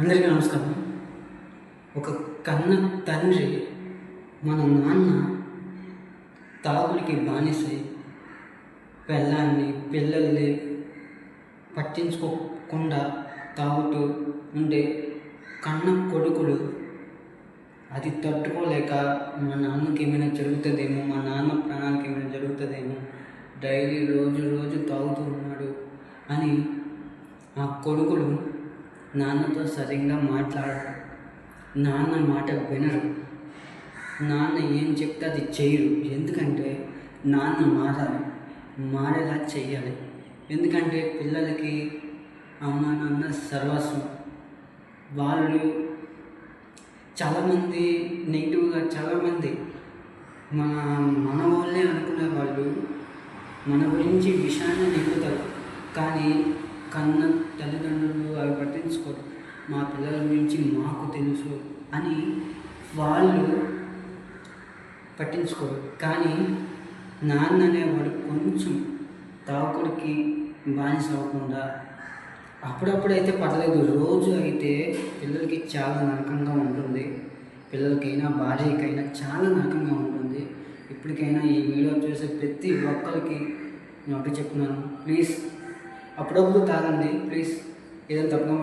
అందరికీ నమస్కారం. ఒక కన్న తండ్రి మన నాన్న తాగుడికి బానిసై పిల్లల్ని పట్టించుకోకుండా తాగుతూ ఉంటే కన్న కొడుకులు అది తట్టుకోలేక మా నాన్నకి ఏమైనా జరుగుతుందేమో, మా నాన్న ప్రాణానికి ఏమైనా జరుగుతుందేమో, డైలీ రోజు తాగుతూ ఉన్నాడు అని ఆ కొడుకులు నాన్నతో సరిగ్గా మాట్లాడరు, నాన్న మాట వినరు, నాన్న ఏం చెప్తే అది చేయరు. ఎందుకంటే నాన్న మారేలా చెయ్యాలి. ఎందుకంటే పిల్లలకి అమ్మ నాన్న సర్వస్వం. వాళ్ళు చాలామంది నెగిటివ్గా మన వాళ్ళే అనుకునే వాళ్ళు మన గురించి విషయాన్ని నింపుతారు, కానీ కన్న తల్లిదండ్రులు అవి పట్టించుకోరు. మా పిల్లల గురించి మాకు తెలుసు అని వాళ్ళు పట్టించుకోరు. కానీ నాన్న అనేవాడు కొంచెం తాగుడికి బానిస అవ్వకుండా అప్పుడప్పుడైతే పర్లేదు, రోజు అయితే పిల్లలకి చాలా నరకంగా ఉంటుంది. పిల్లలకైనా భార్యకైనా చాలా నరకంగా ఉంటుంది. ఇప్పటికైనా ఈ వీడియో చూసే ప్రతి ఒక్కరికి నేను ఒకటి చెప్తున్నాను, ప్లీజ్ అప్పుడప్పుడు తాగండి, ప్లీజ్. ఏదైనా తప్పుగా